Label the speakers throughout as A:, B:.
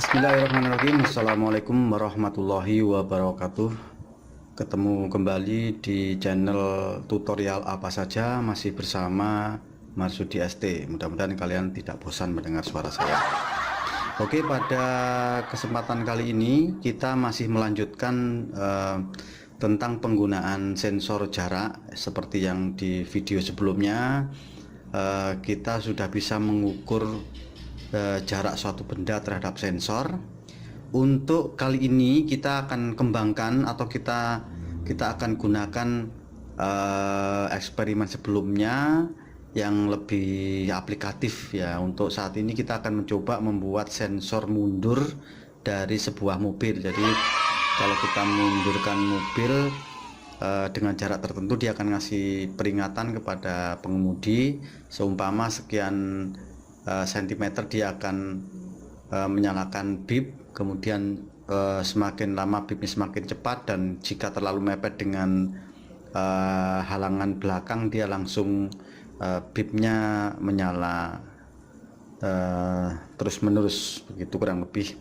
A: Bismillahirrahmanirrahim. Assalamualaikum warahmatullahi wabarakatuh. Ketemu kembali di channel tutorial apa saja, masih bersama Marsudi ST. Mudah-mudahan kalian tidak bosan mendengar suara saya. Oke, pada kesempatan kali ini kita masih melanjutkan tentang penggunaan sensor jarak. Seperti yang di video sebelumnya, kita sudah bisa mengukur jarak suatu benda terhadap sensor. Untuk kali ini kita akan kembangkan atau kita akan gunakan eksperimen sebelumnya yang lebih aplikatif ya. Untuk saat ini kita akan mencoba membuat sensor mundur dari sebuah mobil. Jadi kalau kita mundurkan mobil dengan jarak tertentu, dia akan ngasih peringatan kepada pengemudi, seumpama sekian sentimeter dia akan menyalakan bip, kemudian semakin lama bipnya semakin cepat, dan jika terlalu mepet dengan halangan belakang dia langsung bipnya menyala terus menerus, begitu kurang lebih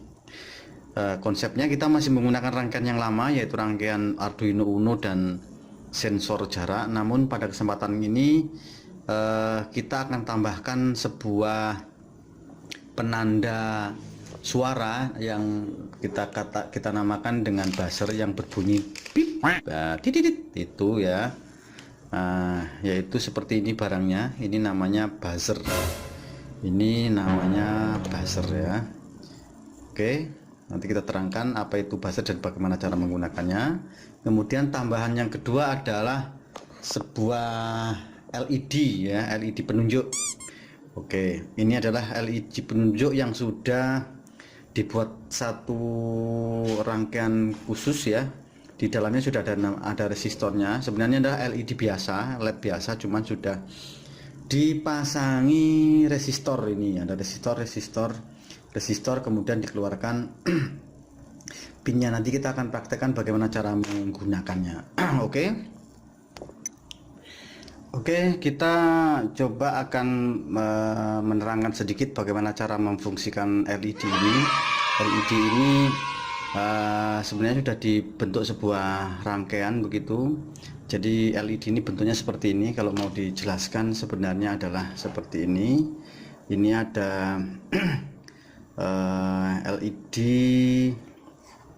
A: konsepnya. Kita masih menggunakan rangkaian yang lama, yaitu rangkaian Arduino Uno dan sensor jarak. Namun pada kesempatan ini kita akan tambahkan sebuah penanda suara yang kita namakan dengan buzzer yang berbunyi pip, titit itu ya. Yaitu seperti ini barangnya. Ini namanya buzzer. Ini namanya buzzer ya. Oke, nanti kita terangkan apa itu buzzer dan bagaimana cara menggunakannya. Kemudian tambahan yang kedua adalah sebuah LED ya, LED penunjuk. Oke, ini adalah LED penunjuk yang sudah dibuat satu rangkaian khusus ya. Di dalamnya sudah ada resistornya. Sebenarnya adalah LED biasa, LED biasa, cuman sudah dipasangi resistor. Ini ada resistor, kemudian dikeluarkan pinnya. Nanti kita akan praktekkan bagaimana cara menggunakannya. Oke, kita coba akan menerangkan sedikit bagaimana cara memfungsikan LED ini. LED ini sebenarnya sudah dibentuk sebuah rangkaian begitu. Jadi LED ini bentuknya seperti ini. Kalau mau dijelaskan sebenarnya adalah seperti ini. Ini ada LED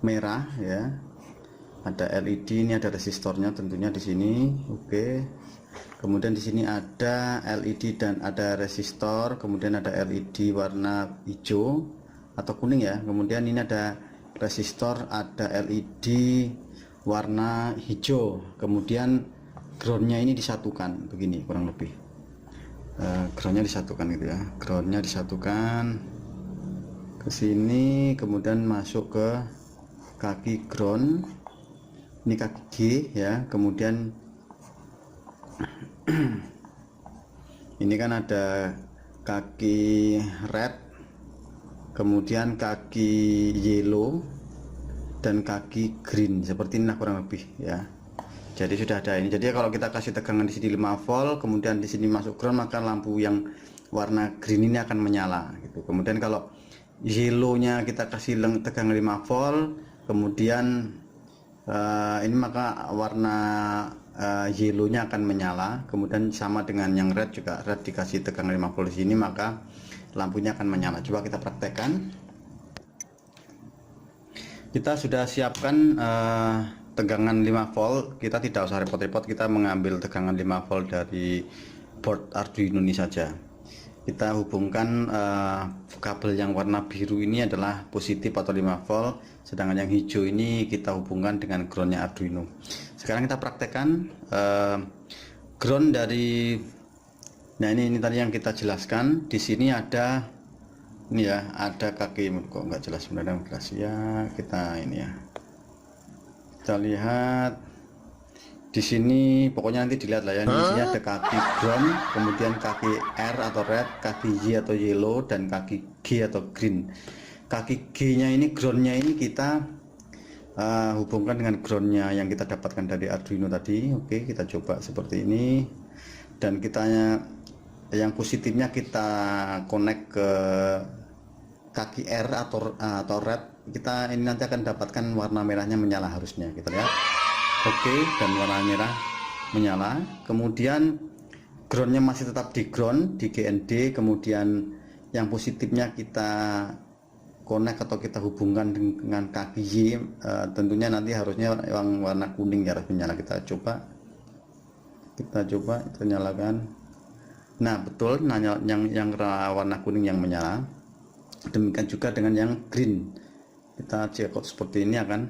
A: merah ya. Ada LED, ini ada resistornya tentunya di sini. Oke. Kemudian di sini ada LED dan ada resistor, kemudian ada LED warna hijau atau kuning ya. Kemudian ini ada resistor, ada LED warna hijau. Kemudian groundnya ini disatukan begini kurang lebih. Groundnya disatukan gitu ya. Groundnya disatukan ke sini, kemudian masuk ke kaki ground. Ini kaki G ya. Kemudian ini kan ada kaki red, kemudian kaki yellow dan kaki green, seperti ini kurang lebih ya. Jadi sudah ada ini. Jadi kalau kita kasih tegangan di sini 5 volt, kemudian di sini masuk ground, maka lampu yang warna green ini akan menyala gitu. Kemudian kalau yellow-nya kita kasih tegangan 5 volt, kemudian ini maka warna yellow-nya akan menyala. Kemudian sama dengan yang red, juga red dikasih tegangan 5 volt di sini, maka lampunya akan menyala. Coba kita praktekkan. Kita sudah siapkan tegangan 5 volt. Kita tidak usah repot-repot, kita mengambil tegangan 5 volt dari board Arduino ini saja. Kita hubungkan kabel yang warna biru ini adalah positif atau 5 volt, sedangkan yang hijau ini kita hubungkan dengan groundnya Arduino. Sekarang kita praktekkan ground dari, nah ini tadi yang kita jelaskan. Di sini ada ini ya, ada kaki, kok nggak jelas sebenarnya jelas ya. Kita ini ya, kita lihat di sini, pokoknya nanti dilihat lah ya. Di sini ada kaki ground, kemudian kaki R atau red, kaki Y atau yellow, dan kaki G atau green. Kaki G nya ini, groundnya ini kita hubungkan dengan groundnya yang kita dapatkan dari Arduino tadi. Oke, kita coba seperti ini, dan kita yang positifnya kita connect ke kaki R atau red, kita ini nanti akan dapatkan warna merahnya menyala harusnya. Kita lihat oke, dan warna merah menyala. Kemudian groundnya masih tetap di ground di GND. Kemudian yang positifnya kita connect atau kita hubungkan dengan kaki Y. Tentunya nanti harusnya yang warna kuning ya harus menyala. Kita coba kita nyalakan. Nah betul, nah, yang warna kuning yang menyala. Demikian juga dengan yang green, kita cek seperti ini akan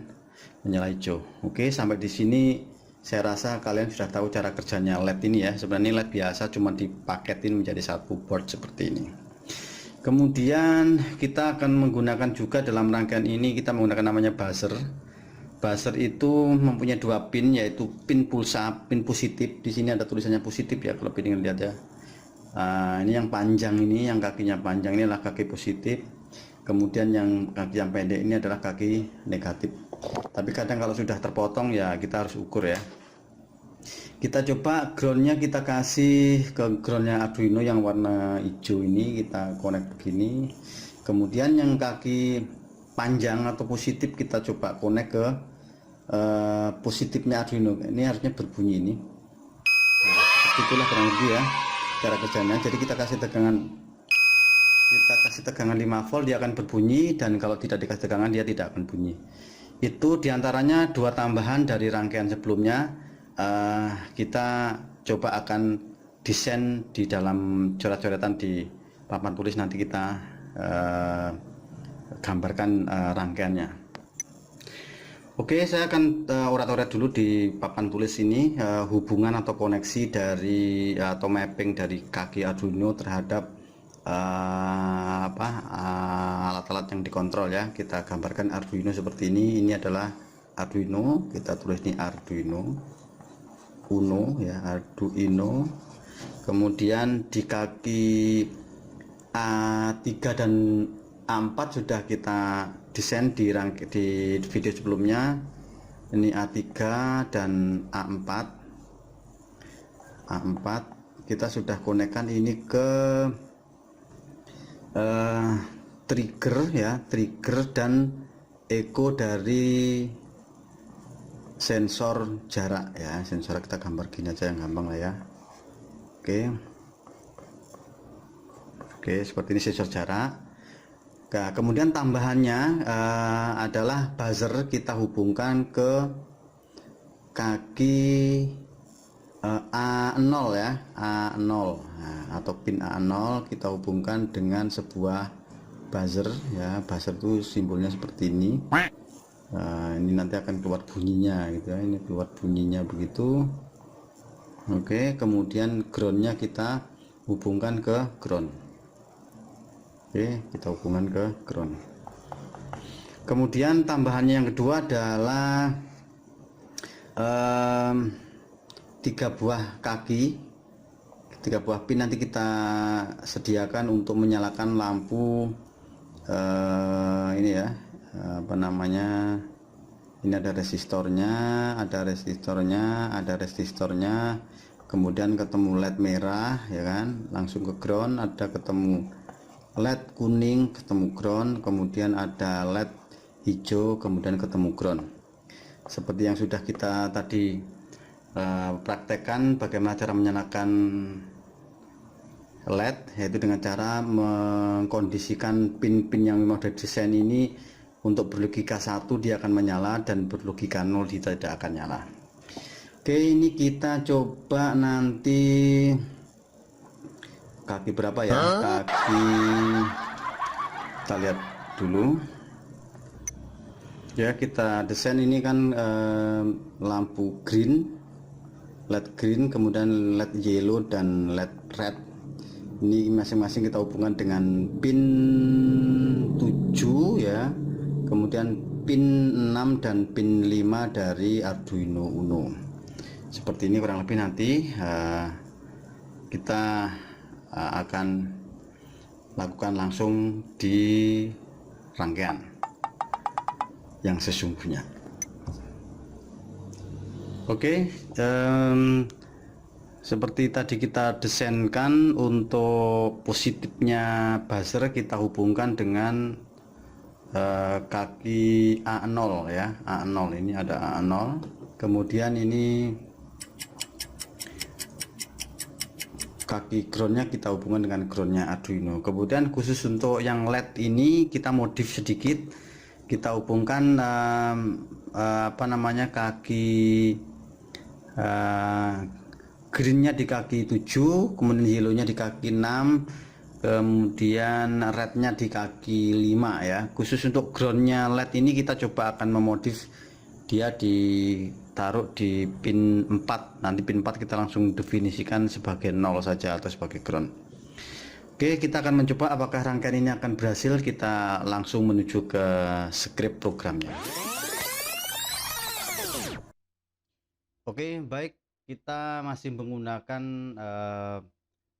A: menyala hijau. Oke, sampai di sini saya rasa kalian sudah tahu cara kerjanya LED ini ya. Sebenarnya LED biasa cuma dipaketin menjadi satu board seperti ini. Kemudian kita akan menggunakan juga dalam rangkaian ini, kita menggunakan namanya buzzer. Buzzer itu mempunyai dua pin, yaitu pin pulsa, pin positif. Di sini ada tulisannya positif ya, kalau ingin lihat ya. Ini yang panjang, ini yang kakinya panjang, ini adalah kaki positif. Kemudian yang kaki yang pendek ini adalah kaki negatif. Tapi kadang kalau sudah terpotong ya kita harus ukur ya. Kita coba groundnya kita kasih ke groundnya Arduino yang warna hijau ini, kita connect begini. Kemudian yang kaki panjang atau positif kita coba connect ke positifnya Arduino. Ini harusnya berbunyi ini. Nah, itulah kurang lebih ya cara kerjanya. Jadi kita kasih tegangan 5 volt, dia akan berbunyi, dan kalau tidak dikasih tegangan dia tidak akan bunyi. Itu diantaranya dua tambahan dari rangkaian sebelumnya. Kita coba akan desain di dalam coret-coretan di papan tulis, nanti kita gambarkan rangkaiannya. Oke, saya akan urat-urat dulu di papan tulis ini hubungan atau koneksi dari atau mapping dari kaki Arduino terhadap alat-alat yang dikontrol ya. Kita gambarkan Arduino seperti ini. Ini adalah Arduino, kita tulis ini Arduino Uno ya, Arduino. Kemudian di kaki A3 dan A4 sudah kita desain di video sebelumnya. Ini A3 dan A4 kita sudah konekkan ini ke trigger ya, trigger dan echo dari sensor jarak ya. Sensor kita gambar gini aja yang gampang lah ya. Oke, seperti ini sensor jarak. Nah, kemudian tambahannya adalah buzzer, kita hubungkan ke kaki A0 ya, A0 nah, atau pin A0 kita hubungkan dengan sebuah buzzer ya. Buzzer itu simbolnya seperti ini. Ini nanti akan keluar bunyinya gitu ya, ini keluar bunyinya begitu. Oke, kemudian groundnya kita hubungkan ke ground. Oke, kita hubungan ke ground. Kemudian tambahannya yang kedua adalah 3 buah kaki, 3 buah pin nanti kita sediakan untuk menyalakan lampu ini ya, apa namanya, ini ada resistornya, kemudian ketemu LED merah ya kan, langsung ke ground. Ada ketemu LED kuning, ketemu ground, kemudian ada LED hijau, kemudian ketemu ground. Seperti yang sudah kita tadi praktekkan bagaimana cara menyalakan LED, yaitu dengan cara mengkondisikan pin-pin yang memang sudah desain ini untuk berlogika 1 dia akan menyala, dan berlogika 0 dia tidak akan nyala. Oke, ini kita coba nanti kaki berapa ya, kaki kita lihat dulu ya. Kita desain ini kan lampu green, LED green, kemudian LED yellow dan LED red. Ini masing-masing kita hubungkan dengan pin 7 ya, kemudian pin 6 dan pin 5 dari Arduino Uno. Seperti ini kurang lebih. Nanti kita akan lakukan langsung di rangkaian yang sesungguhnya. Oke, Seperti tadi kita desainkan, untuk positifnya buzzer kita hubungkan dengan kaki A0 ya, A0 ini ada A0, kemudian ini kaki groundnya kita hubungkan dengan groundnya Arduino. Kemudian khusus untuk yang LED ini kita modif sedikit, kita hubungkan apa namanya, kaki greennya di kaki 7, kemudian yellownya di kaki 6, kemudian rednya di kaki 5 ya. Khusus untuk groundnya LED ini kita coba akan memodif, dia ditaruh di pin 4. Nanti pin 4 kita langsung definisikan sebagai 0 saja atau sebagai ground. Oke, kita akan mencoba apakah rangkaian ini akan berhasil. Kita langsung menuju ke script programnya. Oke, baik, kita masih menggunakan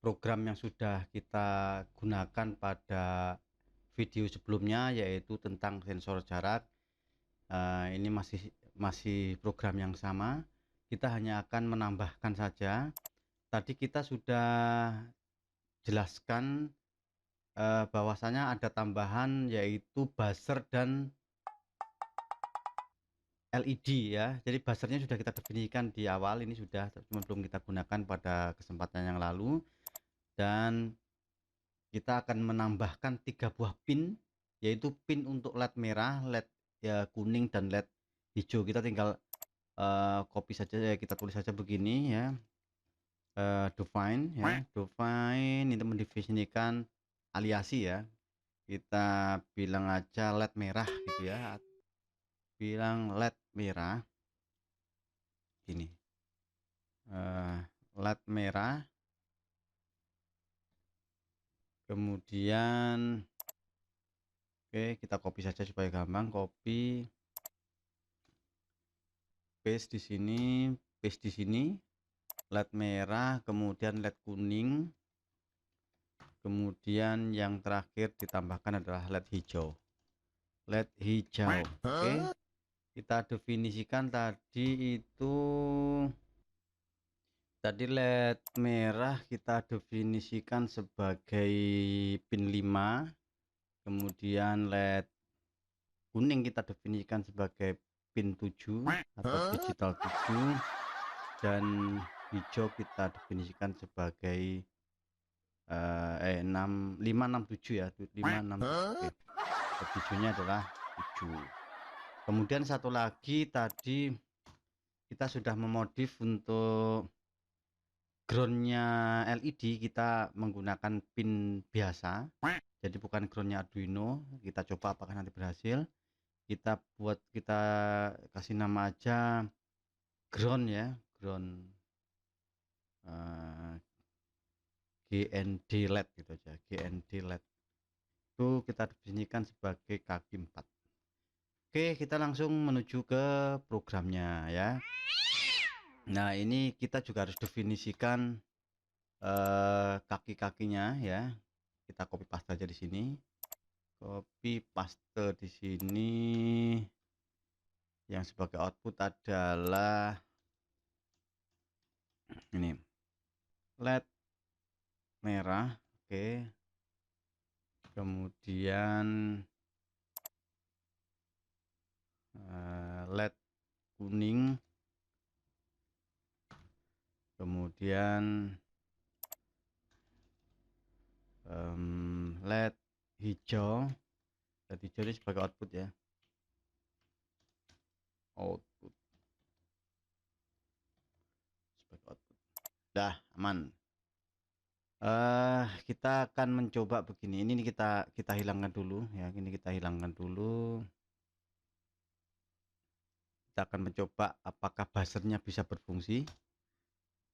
A: program yang sudah kita gunakan pada video sebelumnya, yaitu tentang sensor jarak. Ini masih program yang sama, kita hanya akan menambahkan saja. Tadi kita sudah jelaskan bahwasanya ada tambahan, yaitu buzzer dan LED ya. Jadi buzzernya sudah kita definisikan di awal, ini sudah, cuma belum kita gunakan pada kesempatan yang lalu. Dan kita akan menambahkan 3 buah pin, yaitu pin untuk LED merah, LED ya kuning, dan LED hijau. Kita tinggal copy saja ya, kita tulis saja begini ya, define ya, define itu mendefinisikan aliasi ya. Kita bilang aja LED merah gitu ya, bilang LED merah gini, LED merah, kemudian oke, kita copy saja supaya gampang, copy paste di sini, paste di sini, LED merah, kemudian LED kuning, kemudian yang terakhir ditambahkan adalah LED hijau. LED hijau. Oke, kita definisikan tadi itu, tadi LED merah kita definisikan sebagai pin 5, kemudian LED kuning kita definisikan sebagai pin 7 atau digital 7, dan hijau kita definisikan sebagai 5, 6, 7 ya, 5, 6, 7. Oke. Hijaunya adalah 7. Kemudian satu lagi, tadi kita sudah memodif untuk groundnya LED, kita menggunakan pin biasa, jadi bukan groundnya Arduino. Kita coba apakah nanti berhasil. Kita kasih nama aja ground ya, ground GND LED gitu aja, GND LED itu kita definisikan sebagai kaki 4. Oke, kita langsung menuju ke programnya ya. Nah, ini kita juga harus definisikan kaki-kakinya ya. Kita copy paste aja di sini, copy paste di sini. Yang sebagai output adalah ini, LED merah. Oke, kemudian LED kuning, kemudian LED hijau. LED hijau ini sebagai output ya, output sebagai output. Dah aman. Kita akan mencoba begini. Ini kita hilangkan dulu ya, ini kita hilangkan dulu. Kita akan mencoba apakah buzzernya bisa berfungsi.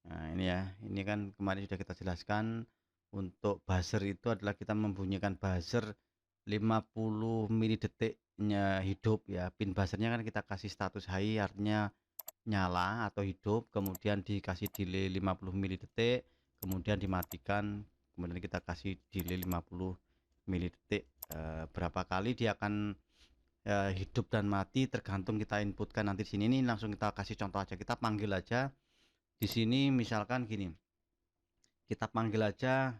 A: Nah, ini ya, ini kan kemarin sudah kita jelaskan, untuk buzzer itu adalah kita membunyikan buzzer 50 mili detiknya hidup ya. Pin buzzernya kan kita kasih status high, artinya nyala atau hidup, kemudian dikasih delay 50 mili detik, kemudian dimatikan, kemudian kita kasih delay 50 mili detik. Berapa kali dia akan hidup dan mati tergantung kita inputkan nanti di sini. Ini langsung kita kasih contoh aja, kita panggil aja Di sini misalkan gini, kita panggil aja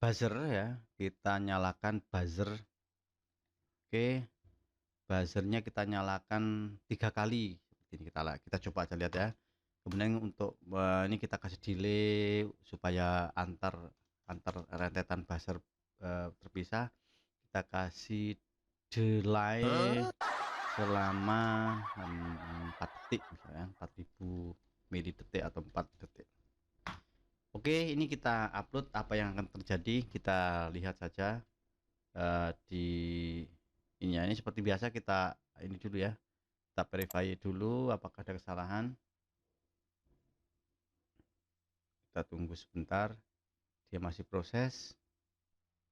A: buzzer ya, kita nyalakan buzzer. Oke, buzzernya kita nyalakan 3 kali. Ini kita coba aja lihat ya. Kemudian untuk ini kita kasih delay supaya antar rentetan buzzer terpisah. Kita kasih delay selama 4 detik misalnya, 4000 mili detik atau 4 detik. Oke, ini kita upload. Apa yang akan terjadi kita lihat saja di ini seperti biasa. Kita ini dulu ya, kita verify dulu apakah ada kesalahan. Kita tunggu sebentar, dia masih proses.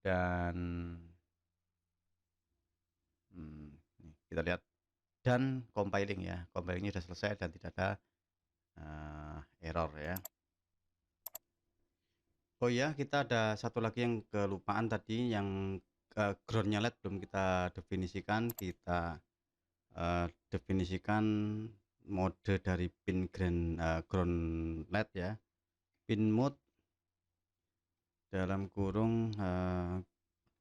A: Dan kita lihat, dan compiling ya, compilingnya sudah selesai dan tidak ada error ya. Oh ya, kita ada satu lagi yang kelupaan tadi, yang groundnya LED belum kita definisikan. Kita definisikan mode dari pin ground LED ya, pin mode dalam kurung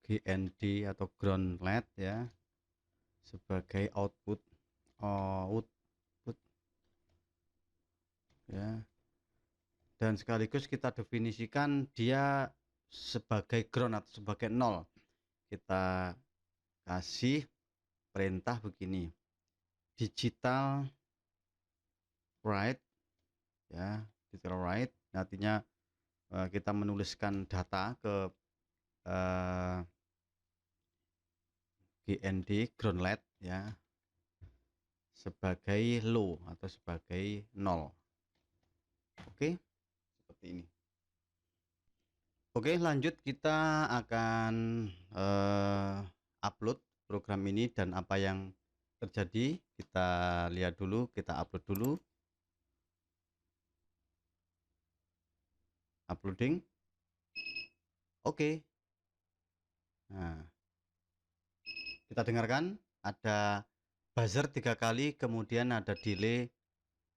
A: GND atau ground LED ya, sebagai output ya, dan sekaligus kita definisikan dia sebagai ground atau sebagai 0. Kita kasih perintah begini, digital write ya, digital write artinya kita menuliskan data ke GND ground LED ya, sebagai low atau sebagai 0. Oke, seperti ini. Oke, lanjut, kita akan upload program ini dan apa yang terjadi kita lihat dulu. Kita upload dulu. Uploading. Oke. Nah, kita dengarkan ada buzzer 3 kali, kemudian ada delay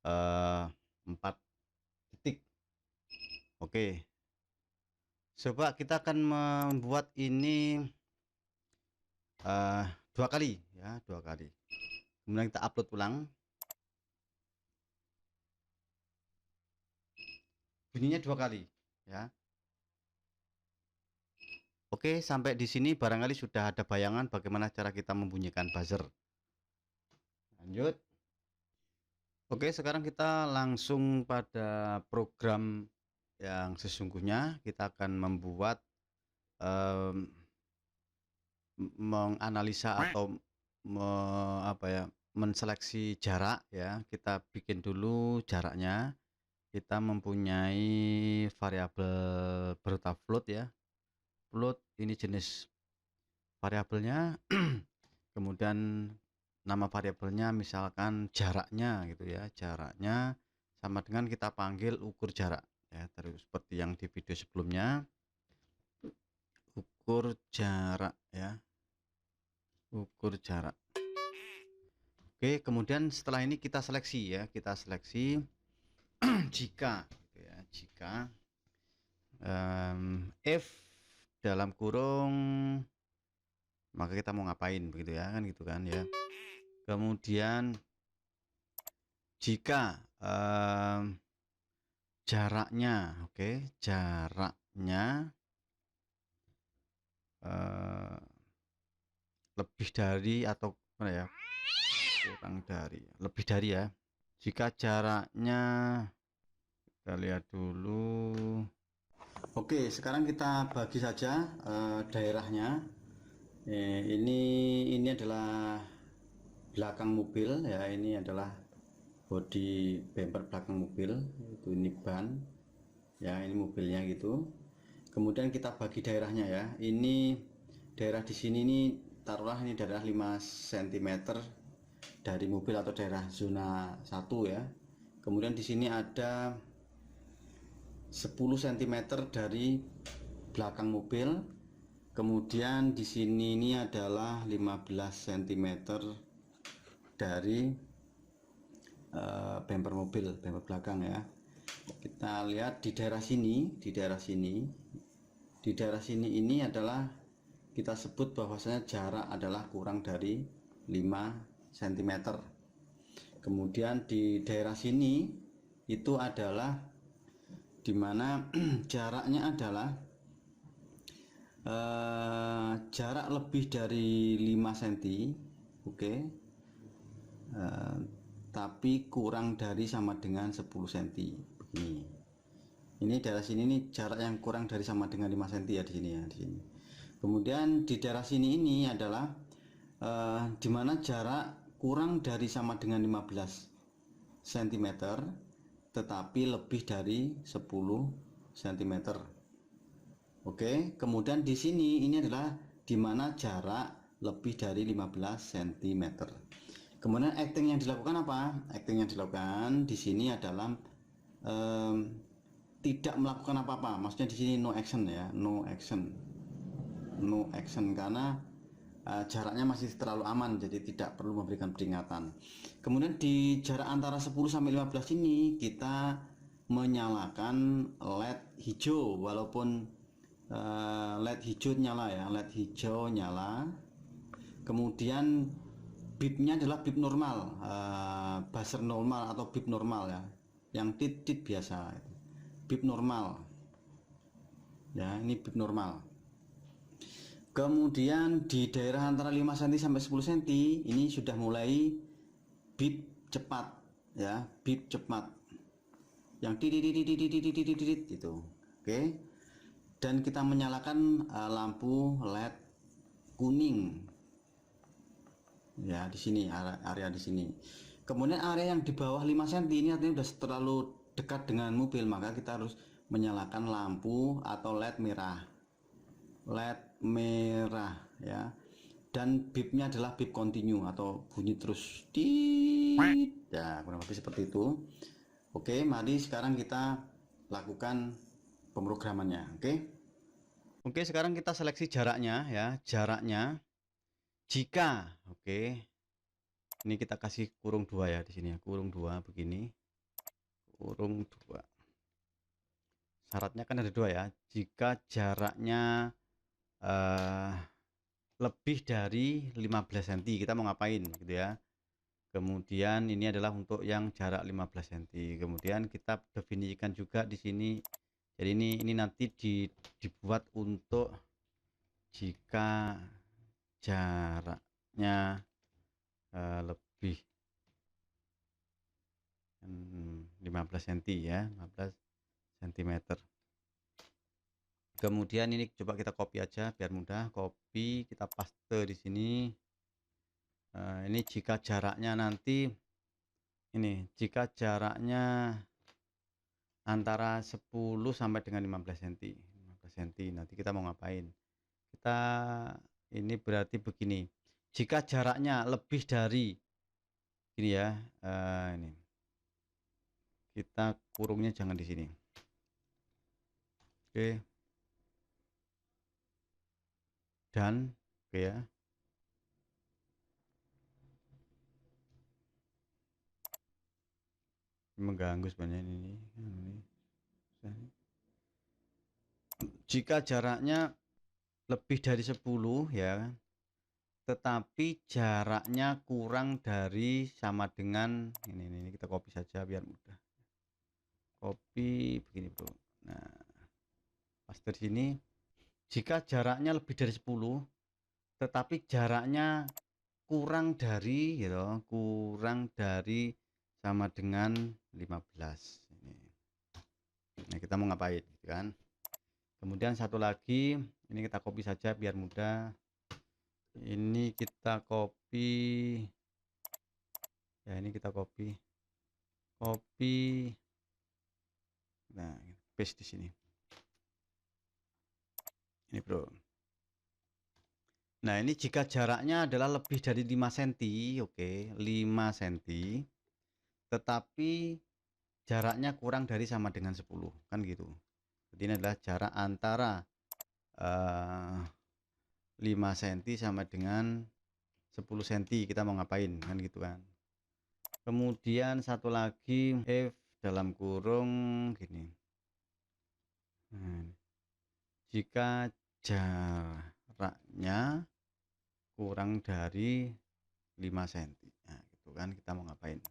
A: 4 detik. Oke, coba kita akan membuat ini 2 kali ya, 2 kali. Kemudian kita upload ulang. Bunyinya 2 kali ya. Oke, sampai di sini barangkali sudah ada bayangan bagaimana cara kita membunyikan buzzer. Lanjut. Oke, sekarang kita langsung pada program yang sesungguhnya. Kita akan membuat menganalisa atau menseleksi jarak ya. Kita bikin dulu jaraknya. Kita mempunyai variabel berupa float ya. Float ini jenis variabelnya. Kemudian nama variabelnya misalkan jaraknya gitu ya, jaraknya sama dengan kita panggil ukur jarak ya, terus seperti yang di video sebelumnya, ukur jarak ya, ukur jarak. Oke, kemudian setelah ini kita seleksi ya, kita seleksi jika gitu ya, jika if dalam kurung, maka kita mau ngapain begitu ya, kan gitu kan ya. Kemudian jika jaraknya, oke, jaraknya lebih dari atau mana ya, kurang dari, lebih dari ya. Jika jaraknya, kita lihat dulu. Oke, sekarang kita bagi saja daerahnya. Ini adalah belakang mobil ya, ini adalah bodi bumper belakang mobil, itu ini ban ya, ini mobilnya gitu. Kemudian kita bagi daerahnya ya, ini daerah di sini ini taruhlah ini daerah 5 cm dari mobil atau daerah zona 1 ya. Kemudian di sini ada 10 cm dari belakang mobil. Kemudian di sini ini adalah 15 cm dari bumper mobil, bumper belakang ya. Kita lihat di daerah sini, di daerah sini ini adalah kita sebut bahwasanya jarak adalah kurang dari 5 cm. Kemudian di daerah sini itu adalah dimana jaraknya adalah jarak lebih dari 5 cm, oke. Tapi kurang dari sama dengan 10 cm begini. Ini daerah sini nih jarak yang kurang dari sama dengan 5 cm ya di sini ya, di sini. Kemudian di daerah sini ini adalah dimana jarak kurang dari sama dengan 15 cm tetapi lebih dari 10 cm. Oke, kemudian di sini ini adalah dimana jarak lebih dari 15 cm. Kemudian acting yang dilakukan apa? Acting yang dilakukan di sini adalah tidak melakukan apa-apa. Maksudnya di sini no action ya, no action karena jaraknya masih terlalu aman, jadi tidak perlu memberikan peringatan. Kemudian di jarak antara 10 sampai 15 ini kita menyalakan LED hijau, walaupun LED hijau nyala ya, LED hijau nyala. Kemudian bipnya adalah bip normal, buzzer normal atau bip normal ya, yang tit biasa, bip normal ya, ini bip normal. Kemudian di daerah antara 5 cm sampai 10 cm ini sudah mulai bip cepat ya, bip cepat yang titit itu. Oke, dan kita menyalakan lampu LED kuning ya, di sini area di sini. Kemudian area yang di bawah 5 cm ini artinya sudah terlalu dekat dengan mobil, maka kita harus menyalakan lampu atau LED merah ya, dan bipnya adalah bip continue atau bunyi terus tit ya, kurang lebih seperti itu. Oke, mari sekarang kita lakukan pemrogramannya. Oke, sekarang kita seleksi jaraknya ya, jaraknya jika ini kita kasih kurung 2 ya, di sini ya, kurung 2 begini, kurung 2. Syaratnya kan ada 2 ya, jika jaraknya lebih dari 15 cm kita mau ngapain gitu ya. Kemudian ini adalah untuk yang jarak 15 cm. Kemudian kita definisikan juga di sini. Jadi ini nanti dibuat untuk jika jaraknya lebih 15 cm ya, 15 cm. Kemudian ini coba kita copy aja biar mudah, copy kita paste di sini. Ini jika jaraknya nanti ini, jika jaraknya antara 10 sampai dengan 15 cm. 15 cm nanti kita mau ngapain? Kita ini berarti begini. Jika jaraknya lebih dari ini ya, ini. Kita kurungnya jangan di sini. Oke. Dan oke ya. Mengganggu sebenarnya ini. Jika jaraknya lebih dari 10 ya, tetapi jaraknya kurang dari sama dengan ini kita copy saja biar mudah. Copy begini bro. Nah, paste di sini. Jika jaraknya lebih dari 10 tetapi jaraknya kurang dari gitu, kurang dari sama dengan 15 ini. Nah, kita mau ngapain gitu kan. Kemudian satu lagi ini kita copy saja biar mudah. Ini kita copy ya, ini kita copy nah, paste di sini ini bro. Nah, ini jika jaraknya adalah lebih dari 5 cm, oke, 5 cm, tetapi jaraknya kurang dari sama dengan 10, kan gitu. Jadi ini adalah jarak antara 5 cm sama dengan 10 cm, kita mau ngapain kan gitu kan. Kemudian satu lagi if dalam kurung gini. Nah, jika jaraknya kurang dari 5 cm. Nah, gitu kan kita mau ngapain.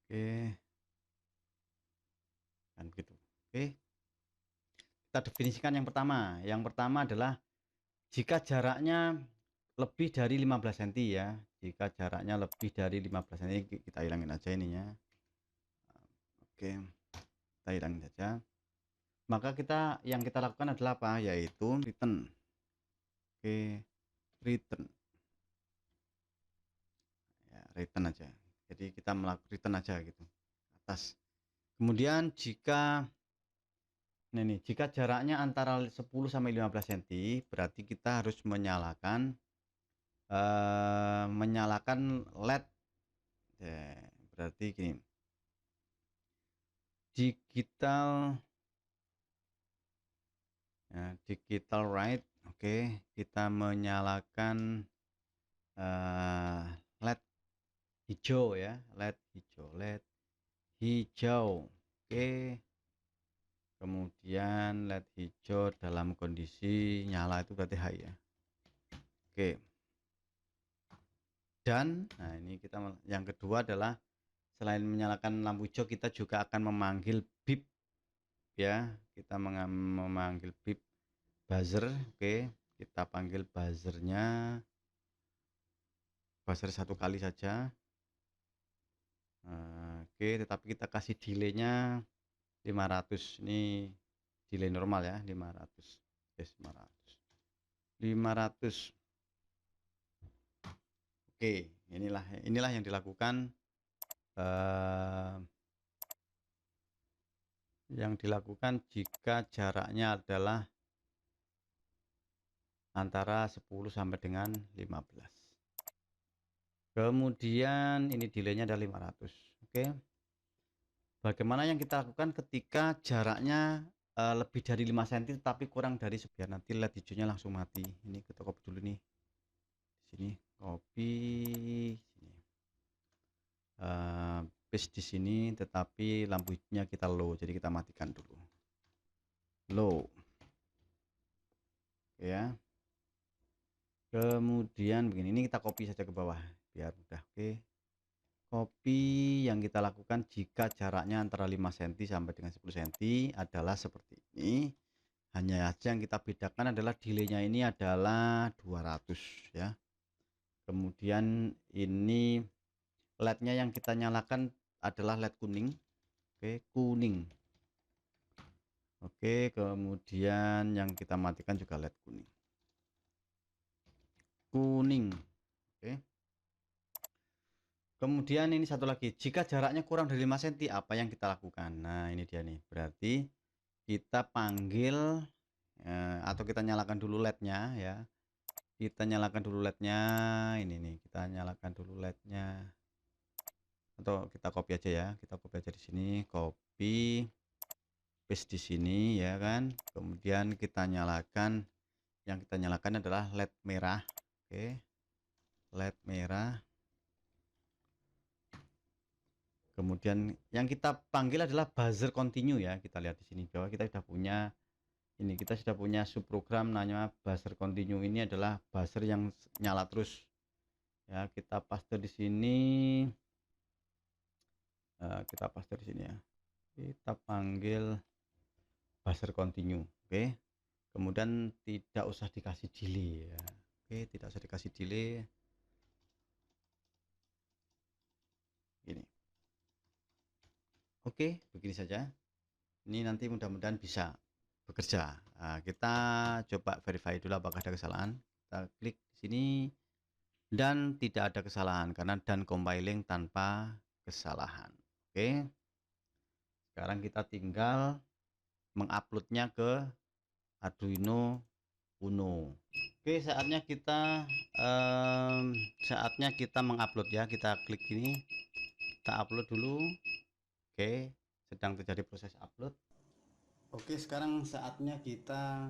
A: Oke. Kan begitu. Oke. Kita definisikan yang pertama. Yang pertama adalah jika jaraknya lebih dari 15 cm ya. Jika jaraknya lebih dari 15 cm, kita hilangin aja ininya. Oke. Kita hilangin saja. Maka yang kita lakukan adalah apa? Yaitu return. Oke, return. Ya, return aja. Jadi kita melakukan return aja gitu. Atas. Kemudian jika jika jaraknya antara 10 sampai 15 cm, berarti kita harus menyalakan LED. Ya, berarti gini. Digital light. Oke, kita menyalakan LED hijau ya, LED hijau. Oke. Kemudian LED hijau dalam kondisi nyala itu berarti high ya. Oke. Dan nah ini kita yang kedua adalah selain menyalakan lampu hijau, kita juga akan memanggil beep ya. Kita memanggil beep buzzer. Oke, kita panggil buzzernya, buzzer satu kali saja. Oke, tetapi kita kasih delaynya 500. Ini delay normal ya, 500. Yes, 500. Oke, inilah yang dilakukan jika jaraknya adalah antara 10 sampai dengan 15. Kemudian ini delaynya ada 500. Oke. Bagaimana yang kita lakukan ketika jaraknya lebih dari 5 cm tapi kurang dari biar nanti LED hijaunya langsung mati. Ini kita copy dulu nih. Di sini copy sini. Paste di sini, tetapi lampu hijaunya kita low, jadi kita matikan dulu. Low. Oke ya. Kemudian begini, ini kita copy saja ke bawah biar mudah. Oke. Copy yang kita lakukan jika jaraknya antara 5 cm sampai dengan 10 cm adalah seperti ini. Hanya saja yang kita bedakan adalah delaynya ini adalah 200 ya. Kemudian ini LED-nya yang kita nyalakan adalah LED kuning. Oke, kuning. Oke, kemudian yang kita matikan juga LED kuning. Oke. Kemudian ini satu lagi, jika jaraknya kurang dari 5 cm, apa yang kita lakukan? Nah, ini dia nih. Berarti kita panggil atau kita nyalakan dulu LED-nya ya. Kita nyalakan dulu LED-nya. Ini nih, kita nyalakan dulu LED-nya. Atau kita copy aja ya. Kita copy aja di sini, copy paste di sini ya kan. Kemudian kita nyalakan, yang kita nyalakan adalah LED merah. Oke. LED merah. Kemudian yang kita panggil adalah buzzer continue ya. Kita lihat di sini bahwa kita sudah punya kita sudah punya subprogram namanya buzzer continue. Ini adalah buzzer yang nyala terus. Ya, kita paste di sini. Kita paste di sini ya. Kita panggil buzzer continue. Oke. Kemudian tidak usah dikasih delay ya. Oke, tidak usah dikasih delay. Ini. Oke, begini saja. Ini nanti mudah-mudahan bisa bekerja. Nah, kita coba verify dulu apakah ada kesalahan. Kita klik di sini dan tidak ada kesalahan karena dan compiling tanpa kesalahan. Oke. Sekarang kita tinggal menguploadnya ke Arduino Uno. Oke, saatnya kita mengupload ya. Kita klik ini, kita upload dulu. Oke, sedang terjadi proses upload. Oke, sekarang saatnya kita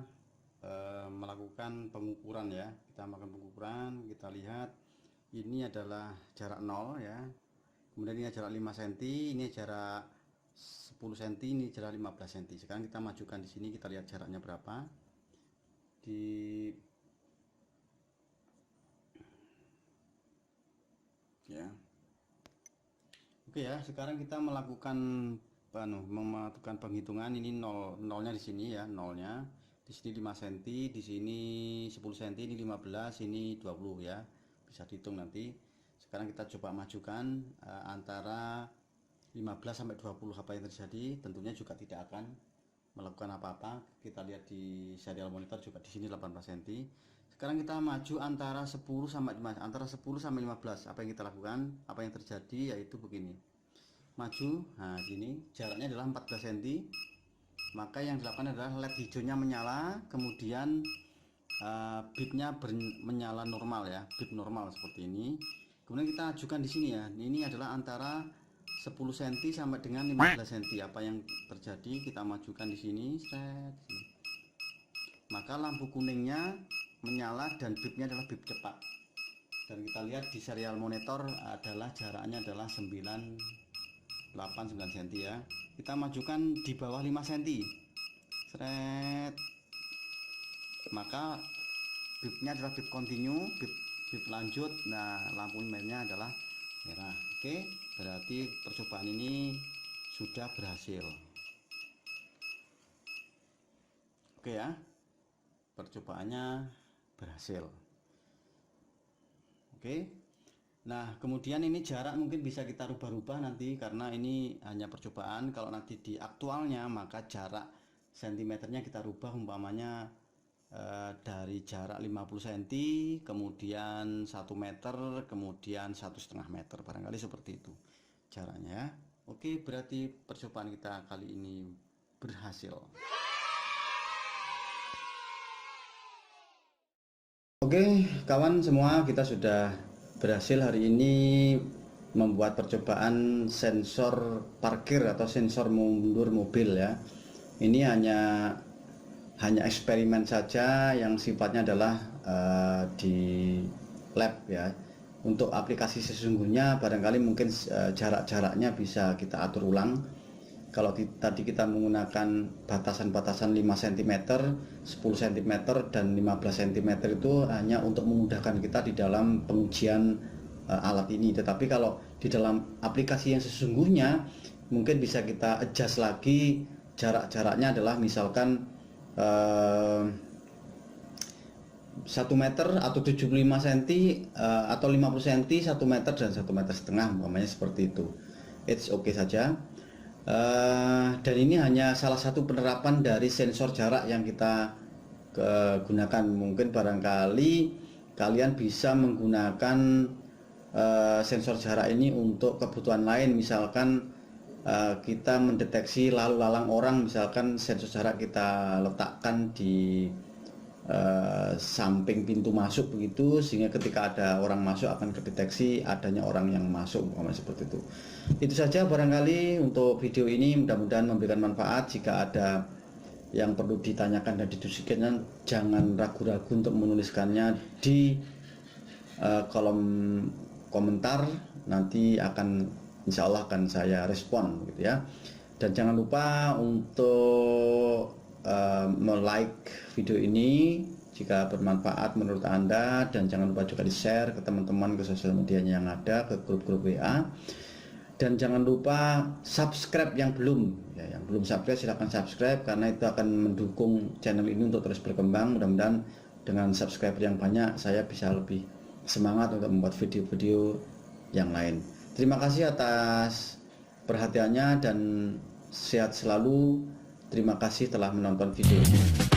A: melakukan pengukuran ya. Kita melakukan pengukuran, kita lihat ini adalah jarak 0 ya. Kemudian ini jarak 5 cm, ini jarak 10 cm, ini jarak 15 cm. Sekarang kita majukan di sini, kita lihat jaraknya berapa. Ya. Oke ya, sekarang kita melakukan mematukan penghitungan. Ini nolnya di sini ya, nolnya. Di sini 5 cm, di sini 10 cm, ini 15, ini 20 ya. Bisa dihitung nanti. Sekarang kita coba majukan antara 15 sampai 20, apa yang terjadi? Tentunya juga tidak akan melakukan apa-apa. Kita lihat di serial monitor juga di sini 18 cm. Sekarang kita maju antara 10 sampai 15. Apa yang kita lakukan? Apa yang terjadi? Yaitu begini. Maju, nah sini jaraknya adalah 14 cm. Maka yang dilakukan adalah LED hijaunya menyala, kemudian bitnya menyala normal ya, bit normal seperti ini. Kemudian kita ajukan di sini ya. Ini adalah antara 10 cm sampai dengan 15 cm. Apa yang terjadi? Kita majukan di sini, set. Maka lampu kuningnya menyala dan bitnya adalah bit cepat. Dan kita lihat di serial monitor adalah jaraknya adalah 9 cm ya. Kita majukan di bawah 5 cm. Seret. Maka bitnya adalah bit continue, bit lanjut. Nah, lampu merahnya adalah merah. Oke, berarti percobaan ini sudah berhasil. Oke ya, percobaannya berhasil. Oke, nah kemudian ini jarak mungkin bisa kita rubah-rubah nanti, karena ini hanya percobaan. Kalau nanti di aktualnya maka jarak sentimeternya kita rubah, umpamanya dari jarak 50 cm, kemudian 1 meter, kemudian 1,5 meter, barangkali seperti itu jaraknya ya. Oke, berarti percobaan kita kali ini berhasil. Oke kawan semua, kita sudah berhasil hari ini membuat percobaan sensor parkir atau sensor mundur mobil ya. Ini hanya eksperimen saja yang sifatnya adalah di lab ya. Untuk aplikasi sesungguhnya barangkali mungkin jarak-jaraknya bisa kita atur ulang. Kalau tadi kita menggunakan batasan-batasan 5 cm, 10 cm, dan 15 cm itu hanya untuk memudahkan kita di dalam pengujian alat ini. Tetapi kalau di dalam aplikasi yang sesungguhnya mungkin bisa kita adjust lagi, jarak-jaraknya adalah misalkan 1 meter atau 75 cm atau 50 cm, 1 meter dan 1,5 meter, umpamanya seperti itu. It's okay saja. Dan ini hanya salah satu penerapan dari sensor jarak yang kita gunakan. Mungkin barangkali kalian bisa menggunakan sensor jarak ini untuk kebutuhan lain. Misalkan kita mendeteksi lalu lalang orang, misalkan sensor jarak kita letakkan di samping pintu masuk begitu, sehingga ketika ada orang masuk akan terdeteksi adanya orang yang masuk, seperti itu. Itu saja barangkali untuk video ini, mudah-mudahan memberikan manfaat. Jika ada yang perlu ditanyakan dan didiskusikan, jangan ragu-ragu untuk menuliskannya di kolom komentar. Nanti insya Allah akan saya respon gitu ya. Dan jangan lupa untuk like video ini jika bermanfaat menurut Anda, dan jangan lupa juga di share ke teman-teman, ke sosial medianya yang ada, ke grup-grup WA. Dan jangan lupa subscribe yang belum subscribe, silahkan subscribe, karena itu akan mendukung channel ini untuk terus berkembang. Mudah-mudahan dengan subscriber yang banyak saya bisa lebih semangat untuk membuat video-video yang lain. Terima kasih atas perhatiannya dan sehat selalu. Terima kasih telah menonton video ini.